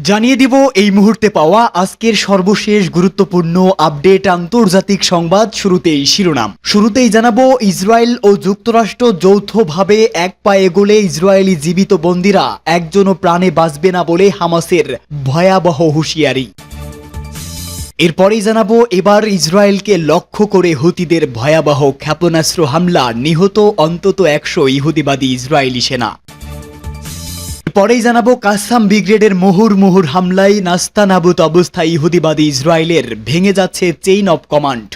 জানিয়ে দিব এই মুহূর্তে পাওয়া আজকের সর্বশেষ গুরুত্বপূর্ণ আপডেট আন্তর্জাতিক সংবাদ। শুরুতেই জানাবো ইসরায়েল ও যুক্তরাষ্ট্র যৌথভাবে এক পায়ে এগোলে ইসরায়েলি জীবিত বন্দীরা একজনও প্রাণে বাঁচবে না বলে হামাসের ভয়াবহ হুঁশিয়ারি। এরপরেই জানাবো এবার ইসরায়েলকে লক্ষ্য করে হুতিদের ভয়াবহ ক্ষেপণাস্ত্র হামলা, নিহত অন্তত 100 ইহুদিবাদী ইসরায়েলি সেনা। পরেই জানাবো কাসাম ব্রিগেডের মুহুর্মুহুর হামলায় নাস্তানাবুদ অবস্থায় ইহুদিবাদী ইসরায়েলের ভেঙে যাচ্ছে চেইন অব কমান্ড।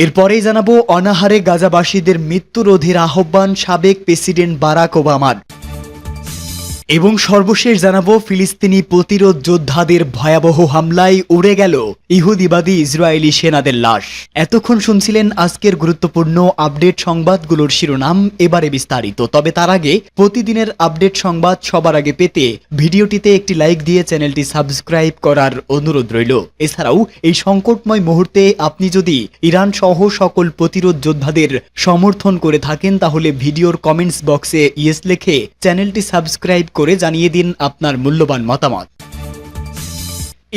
এরপরেই জানাবো অনাহারে গাজাবাসীদের মৃত্যুরোধের আহ্বান সাবেক প্রেসিডেন্ট বারাক ওবামার। এবং সর্বশেষ জানাবো ফিলিস্তিনি প্রতিরোধ যোদ্ধাদের ভয়াবহ হামলায় উড়ে গেল ইহুদিবাদী ইসরায়েলি সেনাদের লাশ। এতক্ষণ শুনছিলেন আজকের গুরুত্বপূর্ণ আপডেট সংবাদগুলোর শিরোনাম, এবারে বিস্তারিত। তবে তার আগে প্রতিদিনের আপডেট সংবাদ সবার আগে পেতে ভিডিওটিতে একটি লাইক দিয়ে চ্যানেলটি সাবস্ক্রাইব করার অনুরোধ রইল। এছাড়াও এই সংকটময় মুহূর্তে আপনি যদি ইরান সহ সকল প্রতিরোধ যোদ্ধাদের সমর্থন করে থাকেন তাহলে ভিডিওর কমেন্টস বক্সে ইয়েস লিখে চ্যানেলটি সাবস্ক্রাইব করে জানিয়ে দিন আপনার মূল্যবান মতামত।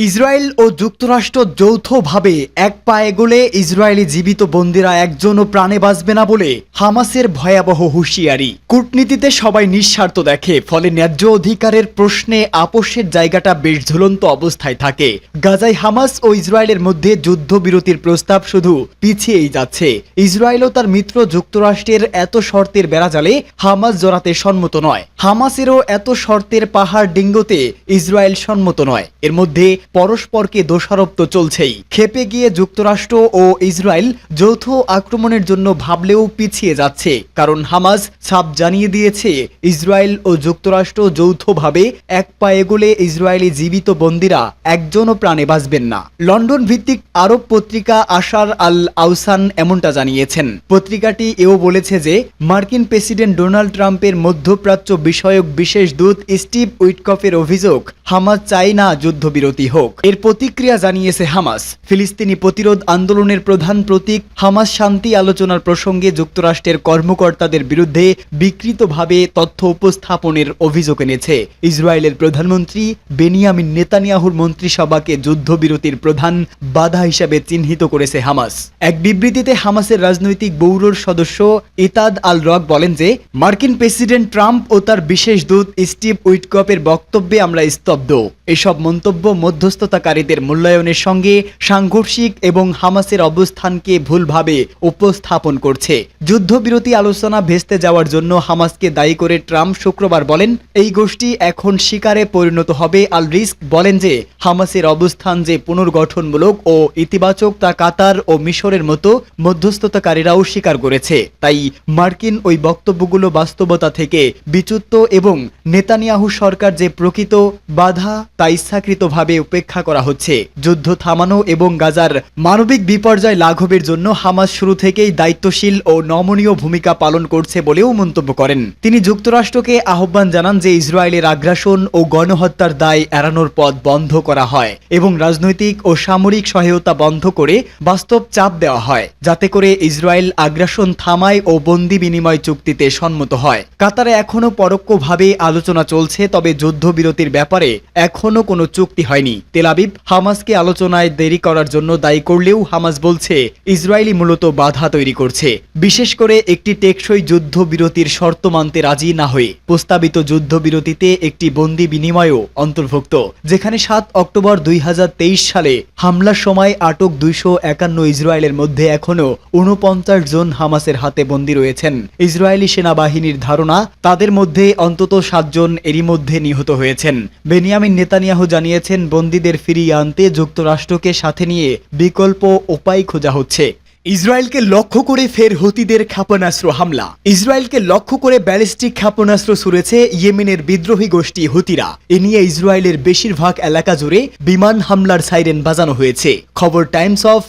ইসরায়েল ও যুক্তরাষ্ট্র যৌথভাবে এক পায়ে এগোলে ইসরায়েলি জীবিত বন্দীরা একজনও প্রাণে বাঁচবে না বলে হামাসের ভয়াবহ হুঁশিয়ারি। কূটনীতিতে সবাই নিঃস্বার্থ দেখে, ফলে ন্যায্য অধিকারের প্রশ্নে আপোষের জায়গাটা বেশ ঝুলন্ত অবস্থায় থাকে। গাজায় হামাস ও ইসরায়েলের মধ্যে যুদ্ধবিরতির প্রস্তাব শুধু পিছিয়েই যাচ্ছে। ইসরায়েল ও তার মিত্র যুক্তরাষ্ট্রের এত শর্তের বেড়াজালে হামাস জড়াতে সম্মত নয়। হামাসেরও এত শর্তের পাহাড় ডিঙ্গোতে ইসরায়েল সম্মত নয়। এর মধ্যে পরস্পরকে দোষারোপ তো চলছেই। খেপে গিয়ে যুক্তরাষ্ট্র ও ইসরায়েল যৌথ আক্রমণের জন্য ভাবলেও পিছিয়ে যাচ্ছে, কারণ হামাস ছাপ জানিয়ে দিয়েছে ইসরায়েল ও যুক্তরাষ্ট্র যৌথভাবে এক পায়ে এগোলে ইসরায়েলি জীবিত বন্দীরা একজনও প্রাণে বাঁচবেন না। লন্ডন ভিত্তিক আরব পত্রিকা আশার আল আউসান এমনটা জানিয়েছেন। পত্রিকাটি এও বলেছে যে মার্কিন প্রেসিডেন্ট ডোনাল্ড ট্রাম্পের মধ্যপ্রাচ্য বিষয়ক বিশেষ দূত স্টিভ উইটকফের অভিযোগ, হামাস চায় না যুদ্ধবিরতি হোক। এর প্রতিক্রিয়া জানিয়েছে হামাস। ফিলিস্তিনি প্রতিরোধ আন্দোলনের প্রধান প্রতীক হামাস শান্তি আলোচনার প্রসঙ্গে যুক্তরাষ্ট্রের কর্মকর্তাদের বিরুদ্ধে বিকৃতভাবে তথ্য উপস্থাপনের অভিযোগ এনেছে। ইসরায়েলের প্রধানমন্ত্রী বেনিয়ামিন নেতানিয়াহুর মন্ত্রিসভাকে যুদ্ধবিরতির প্রধান বাধা হিসেবে চিহ্নিত করেছে হামাস। এক বিবৃতিতে হামাসের রাজনৈতিক ব্যুরোর সদস্য ইতাদ আল রক বলেন যে মার্কিন প্রেসিডেন্ট ট্রাম্প ও তার বিশেষ দূত স্টিভ উইটকফের বক্তব্যে আমরা স্তব্ধ। এসব মন্তব্য মধ্যস্থতাকারীদের মূল্যায়নের সঙ্গে সাংঘর্ষিক এবং হামাসের অবস্থানকে ভুলভাবে উপস্থাপন করছে। যুদ্ধবিরতি আলোচনা ভেস্তে যাওয়ার জন্য হামাসকে দায়ী করে ট্রাম্প শুক্রবার বলেন এই গোষ্ঠী এখন শিকারে পরিণত হবে। আল রিস্ক বলেন যে হামাসের অবস্থান যে পুনর্গঠনমূলক ও ইতিবাচক তা কাতার ও মিশরের মতো মধ্যস্থতাকারীরাও স্বীকার করেছে। তাই মার্কিন ওই বক্তব্যগুলো বাস্তবতা থেকে বিচ্যুত এবং নেতানিয়াহু সরকার যে প্রকৃত বাধা তা ইচ্ছাকৃতভাবে উপেক্ষা করা হচ্ছে। যুদ্ধ থামানো এবং গাজার মানবিক বিপর্যয় লাঘবের জন্য হামাস শুরু থেকেই দায়িত্বশীল ও নমনীয় ভূমিকা পালন করছে বলেও মন্তব্য করেন। তিনি যুক্তরাষ্ট্রকে আহ্বান জানান যে ইসরায়েলের আগ্রাসন ও গণহত্যার দায় এড়ানোর পথ বন্ধ করা হয় এবং রাজনৈতিক ও সামরিক সহায়তা বন্ধ করে বাস্তব চাপ দেওয়া হয়, যাতে করে ইসরায়েল আগ্রাসন থামায় ও বন্দি বিনিময় চুক্তিতে সম্মত হয়। কাতারে এখনো পরোক্ষভাবে আলোচনা চলছে, তবে যুদ্ধবিরতির ব্যাপারে এখনো কোনো চুক্তি হয়নি। তেল আবিব হামাসকে আলোচনায় দেরি করার জন্য দায়ী করলেও হামাস বলছে ইসরায়েলি মূলত বাধা তৈরি করছে, বিশেষ করে একটি টেকসই যুদ্ধবিরতির শর্ত মানতে রাজি না হয়ে। প্রস্তাবিত যুদ্ধবিরতিতে একটি বন্দি বিনিময়ও অন্তর্ভুক্ত, যেখানে 7 অক্টোবর 2023 সালে হামলার সময় আটক 251 ইসরায়েলের মধ্যে এখনও 49 জন হামাসের হাতে বন্দী রয়েছেন। ইসরায়েলি সেনাবাহিনীর ধারণা তাদের মধ্যে অন্তত 7 জন এরই মধ্যে নিহত হয়েছেন। বেনিয়ামিন নেতানিয়াহু জানিয়েছেন বন্দীদের ফিরিয়ে আনতে যুক্তরাষ্ট্রকে সাথে নিয়ে বিকল্প উপায় খোঁজা হচ্ছে। ইসরায়েলকে লক্ষ্য করে ফের হুতিদের ক্ষেপণাস্ত্র হামলা। ইসরায়েলকে লক্ষ্য করে ব্যালিস্টিক ক্ষেপণাস্ত্র ছুড়েছে ইয়েমেনের বিদ্রোহী গোষ্ঠী হুতিরা। এ নিয়ে ইসরায়েলের বেশিরভাগ এলাকা জুড়ে বিমান হামলার সাইরেন বাজানো হয়েছে। খবর টাইমস অফ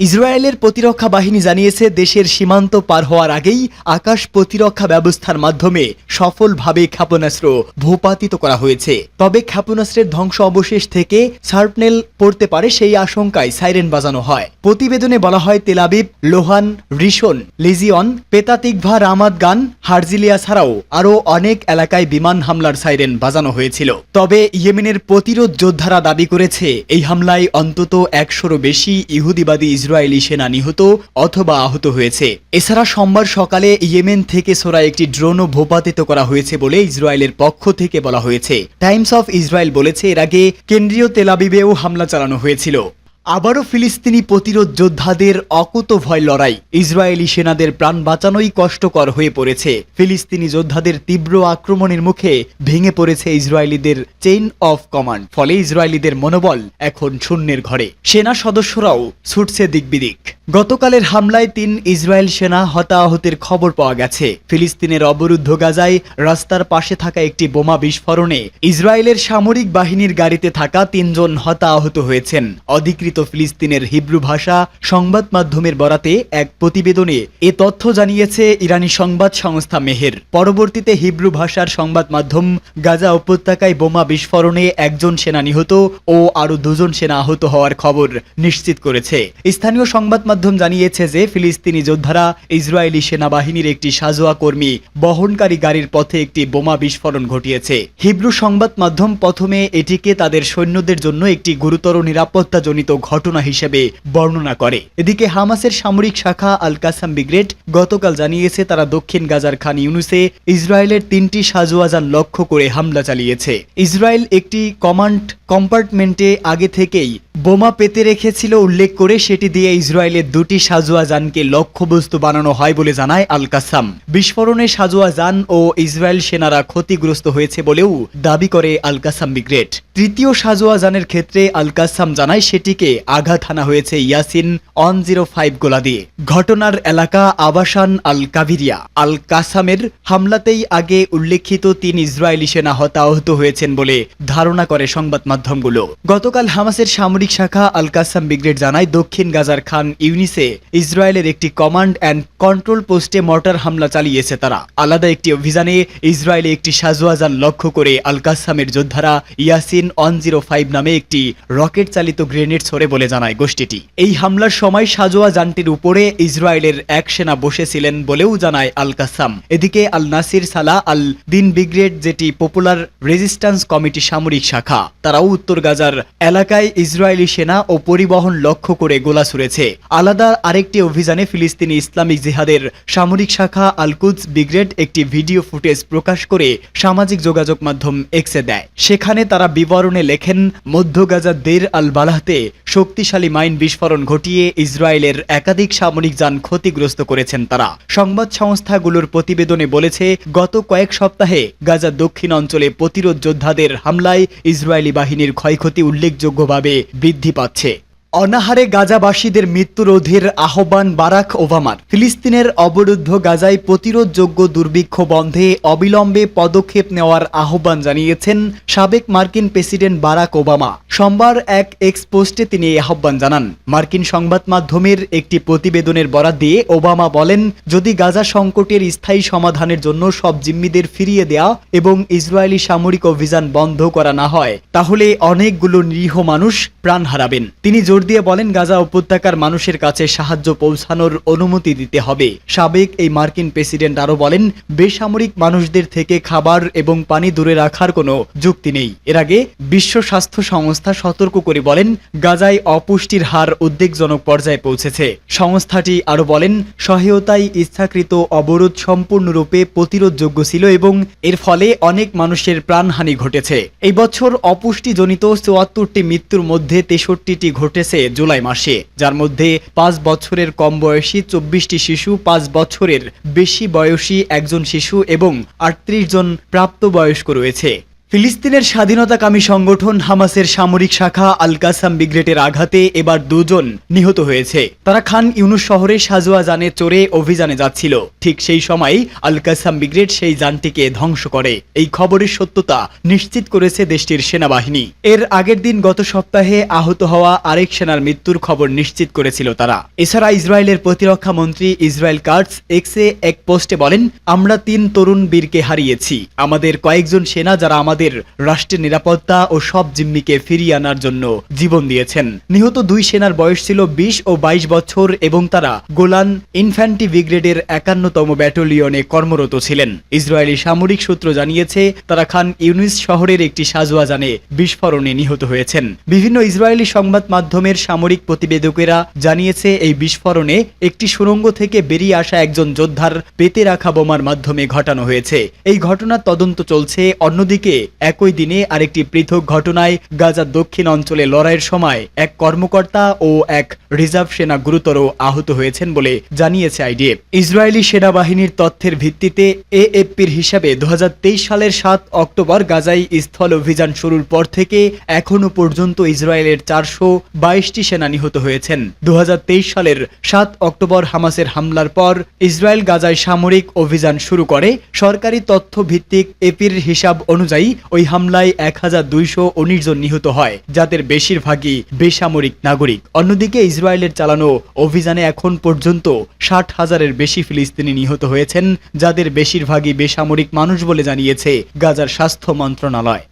ইসরায়েলের প্রতিরক্ষা বাহিনী জানিয়েছে দেশের সীমান্ত পার হওয়ার আগেই আকাশ প্রতিরক্ষা ব্যবস্থার মাধ্যমে সফলভাবে ক্ষেপণাস্ত্র ভূপাতিত করা হয়েছে। তবে ক্ষেপণাস্ত্রের ধ্বংস অবশেষ থেকে সার্পনেল পড়তে পারে সেই আশঙ্কায় সাইরেন বাজানো হয়। প্রতিবেদনে বলা হয় Tel Aviv, Lohan, Rishon, legion, পেতাতিকভা, Ramat গান, হারজিলিয়া ছাড়াও আরও অনেক এলাকায় বিমান হামলার সাইরেন বাজানো হয়েছিল। তবে ইয়েমেনের প্রতিরোধ যোদ্ধারা দাবি করেছে এই হামলায় অন্তত 100-রও বেশি ইহুদিবাদী ইসরায়েলি সেনা নিহত অথবা আহত হয়েছে। এছাড়া সোমবার সকালে ইয়েমেন থেকে ছোড়া একটি ড্রোনও ভূপাতিত করা হয়েছে বলে ইসরায়েলের পক্ষ থেকে বলা হয়েছে। টাইমস অফ ইসরায়েল বলেছে এর আগে কেন্দ্রীয় তেল আবিবেও হামলা চালানো হয়েছিল। আবারও ফিলিস্তিনি প্রতিরোধ যোদ্ধাদের অকুতোভয় লড়াই, ইসরায়েলি সেনাদের প্রাণ বাঁচানোই কষ্টকর হয়ে পড়েছে। ফিলিস্তিনি যোদ্ধাদের তীব্র আক্রমণের মুখে ভেঙে পড়েছে ইসরায়েলিদের চেইন অফ কমান্ড, ফলে ইসরায়েলিদের মনোবল এখন শূন্যের ঘরে। সেনা সদস্যরাও ছুটছে দিকবিদিক। গতকালের হামলায় 3 ইসরায়েল সেনা হতাহতের খবর পাওয়া গেছে। ফিলিস্তিনের অবরুদ্ধ গাজায় রাস্তার পাশে থাকা একটি বোমা বিস্ফোরণে ইসরায়েলের সামরিক বাহিনীর গাড়িতে থাকা 3 জন হতাহত হয়েছেন। অধিকৃত ফিলিস্তিনের হিব্রু ভাষা সংবাদ মাধ্যমের বরাতে এক প্রতিবেদনে এ তথ্য জানিয়েছে ইরানি সংবাদ সংস্থা মেহের। পরবর্তীতে হিব্রু ভাষার সংবাদ মাধ্যম গাজা উপত্যকায় বোমা বিস্ফোরণে 1 জন সেনা নিহত ও আরও 2 জন সেনা আহত হওয়ার খবর নিশ্চিত করেছে। স্থানীয় সংবাদ মাধ্যম জানিয়েছে যে ফিলিস্তিনি যোদ্ধারা ইসরায়েলি সেনাবাহিনীর একটি সাজোয়া কর্মী বহনকারী গাড়ির পথে একটি বোমা বিস্ফোরণ ঘটিয়েছে। হিব্রু সংবাদ মাধ্যম প্রথমে এটিকে তাদের সৈন্যদের জন্য একটি গুরুতর নিরাপত্তাজনিত ঘটনা হিসেবে বর্ণনা করে। এদিকে হামাসের সামরিক শাখা আল কাসাম ব্রিগেড গতকাল জানিয়েছে তারা দক্ষিণ গাজার খান ইউনুসে ইসরায়েলের 3টি সাজোয়া যান লক্ষ্য করে হামলা চালিয়েছে। ইসরায়েল একটি কমান্ড কম্পার্টমেন্টে আগে থেকেই বোমা পেতে রেখেছিল উল্লেখ করে সেটি দিয়ে ইসরায়েলের 2টি সাজোয়া যানকে লক্ষ্যবস্তু বানানো হয় বলে জানায় আল কাসাম। বিস্ফোরণে সাজোয়া যান ও ইসরায়েল সেনারা ক্ষতিগ্রস্ত হয়েছে বলেও দাবি করে আল কাসাম ব্রিগেড। তৃতীয় সাজোয়া যানের ক্ষেত্রে আল কাসাম জানায় সেটিকে আঘাত হানা হয়েছে ইয়াসিন 105 গোলা দিয়ে। ঘটনার এলাকা আবাসান আল কাভিরিয়া। আল কাসামের হামলাতেই আগে উল্লেখিত 3 ইসরায়েলি সেনা হতাহত হয়েছেন বলে ধারণা করে সংবাদ মাধ্যমগুলো। গতকাল হামাসের সামরিক শাখা আল কাসাম ব্রিগেড জানায় দক্ষিণ গাজার খান ইউনিসে ইসরায়েলের একটি কমান্ড অ্যান্ড কন্ট্রোল পোস্টে মর্টার হামলা চালিয়েছে তারা। আলাদা একটি অভিযানে ইসরায়েলে একটি সাজোয়া যান লক্ষ্য করে আল কাসামের যোদ্ধারা ইয়াসিন 105 নামে একটি রকেট চালিত গ্রেনেড ছোড়ে বলে জানায় গোষ্ঠীটি। এই হামলার সময় সাজোয়া যানটির উপরে ইসরায়েলের এক সেনা বসেছিলেন বলেও জানায় আল কাসাম। এদিকে আল নাসির সালাহ আল দিন ব্রিগেড, যেটি পপুলার রেজিস্ট্যান্স কমিটি সামরিক শাখা, তারাও উত্তর গাজার এলাকায় ইসরায়েলি সেনা ও পরিবহন লক্ষ্য করে গোলা ছুড়েছে। আলাদা আরেকটি অভিযানে ফিলিস্তিনি ইসলামিক জিহাদের সামরিক শাখা আল কুদস ব্রিগেড একটি ভিডিও ফুটেজ প্রকাশ করে সামাজিক যোগাযোগ মাধ্যম এক্সে দেয়। সেখানে তারা বিবরণে লেখেন, মধ্য গাজা দের আল বালাহতে শক্তিশালী মাইন বিস্ফোরণ ঘটিয়ে ইসরায়েলের একাধিক সামরিক যান ক্ষতিগ্রস্ত করেছেন তারা। সংবাদ সংস্থাগুলোর প্রতিবেদনে বলেছে গত কয়েক সপ্তাহে গাজা দক্ষিণ অঞ্চলে প্রতিরোধ যোদ্ধাদের হামলায় ইসরায়েলি বাহিনীর ক্ষয়ক্ষতি উল্লেখযোগ্যভাবে বৃদ্ধি পাচ্ছে। অনাহারে গাজাবাসীদের মৃত্যু রোধের আহ্বান বারাক ওবামার। ফিলিস্তিনের অবরুদ্ধ গাজায় প্রতিরোধযোগ্য দুর্ভিক্ষ বন্ধে অবিলম্বে পদক্ষেপ নেওয়ার আহ্বান জানিয়েছেন সাবেক মার্কিন প্রেসিডেন্ট বারাক ওবামা। সোমবার এক এক্স পোস্টে তিনি এই আহ্বান জানান। মার্কিন সংবাদ মাধ্যমের একটি প্রতিবেদনের বরাত দিয়ে ওবামা বলেন, যদি গাজা সংকটের স্থায়ী সমাধানের জন্য সব জিম্মিদের ফিরিয়ে দেয়া এবং ইসরায়েলি সামরিক অভিযান বন্ধ করা না হয়, তাহলে অনেকগুলো নিরীহ মানুষ প্রাণ হারাবেন। তিনি জোর দিয়ে বলেন, গাজা উপত্যকার মানুষের কাছে সাহায্য পৌঁছানোর অনুমতি দিতে হবে। সাবেক এই মার্কিন প্রেসিডেন্ট আরও বলেন, বেসামরিক মানুষদের থেকে খাবার এবং পানি দূরে রাখার কোনো যুক্তি নেই। এর আগে বিশ্ব স্বাস্থ্য সংস্থা সতর্ক করে বলেন, গাজায় অপুষ্টির হার উদ্বেগজনক পর্যায়ে পৌঁছেছে। সংস্থাটি আরও বলেন, সহায়তায় ইচ্ছাকৃত অবরোধ সম্পূর্ণরূপে প্রতিরোধযোগ্য ছিল এবং এর ফলে অনেক মানুষের প্রাণহানি ঘটেছে। এই বছর অপুষ্টিজনিত 74টি মৃত্যুর মধ্যে 63টি ঘটেছে জুলাই মাসে, যার মধ্যে 5 বছরের কম বয়সী 24টি শিশু, 5 বছরের বেশি বয়সী 1 জন শিশু এবং 38 জন প্রাপ্তবয়স্ক রয়েছে। ফিলিস্তিনের স্বাধীনতাকামী সংগঠন হামাসের সামরিক শাখা আল কাসাম ব্রিগেডের আঘাতে এবার 2 জন নিহত হয়েছে। তারা খান ইউনুস শহরে সাজোয়া যানে চড়ে অভিযানে যাচ্ছিল। ঠিক সেই সময় আল কাসাম ব্রিগেড সেই যানটিকে ধ্বংস করে। এই খবরের সত্যতা নিশ্চিত করেছে দেশটির সেনাবাহিনী। এর আগের দিন গত সপ্তাহে আহত হওয়া আরেক সেনার মৃত্যুর খবর নিশ্চিত করেছিল তারা। এছাড়া ইসরায়েলের প্রতিরক্ষা মন্ত্রী ইসরায়েল কাটস এক্সে এক পোস্টে বলেন, আমরা 3 তরুণ বীরকে হারিয়েছি। আমাদের কয়েকজন সেনা যারা আমাদের তাদের রাষ্ট্রের নিরাপত্তা ও সব জিম্মিকে ফিরিয়ে আনার জন্য জীবন দিয়েছেন। নিহত দুই সেনার বয়স ছিল 20 ও 22 বছর এবং তারা গোলান ইনফ্যান্ট্রি ব্রিগেডের 51তম ব্যাটালিয়নে কর্মরত ছিলেন। ইসরায়েলি সামরিক সূত্র জানিয়েছে তারা খান ইউনিস শহরের একটি সাজোয়া যানে বিস্ফোরণে নিহত হয়েছেন। বিভিন্ন ইসরায়েলি সংবাদ মাধ্যমের সামরিক প্রতিবেদকেরা জানিয়েছে এই বিস্ফোরণে একটি সুড়ঙ্গ থেকে বেরিয়ে আসা একজন যোদ্ধার পেতে রাখা বোমার মাধ্যমে ঘটানো হয়েছে। এই ঘটনার তদন্ত চলছে। অন্যদিকে একই দিনে আরেকটি পৃথক ঘটনায় গাজার দক্ষিণ অঞ্চলে লড়াইয়ের সময় এক কর্মকর্তা ও এক রিজার্ভ সেনা গুরুতর আহত হয়েছেন বলে জানিয়েছে আইডিএফ। ইসরায়েলি সেনাবাহিনীর তথ্যের ভিত্তিতে এএফপির হিসাবে 2023 সালের 7 অক্টোবর গাজায় স্থল অভিযান শুরুর পর থেকে এখনো পর্যন্ত ইসরায়েলের 422টি সেনা নিহত হয়েছেন। 2023 সালের 7 অক্টোবর হামাসের হামলার পর ইসরায়েল গাজায় সামরিক অভিযান শুরু করে। সরকারি তথ্য ভিত্তিক এপির হিসাব অনুযায়ী ওই হামলায় 1219 জন নিহত হয়, যাদের বেশিরভাগই বেসামরিক নাগরিক। অন্যদিকে ইসরায়েলের চালানো অভিযানে এখন পর্যন্ত 60,000-এর বেশি ফিলিস্তিনি নিহত হয়েছেন, যাদের বেশিরভাগই বেসামরিক মানুষ বলে জানিয়েছে গাজার স্বাস্থ্য মন্ত্রণালয়।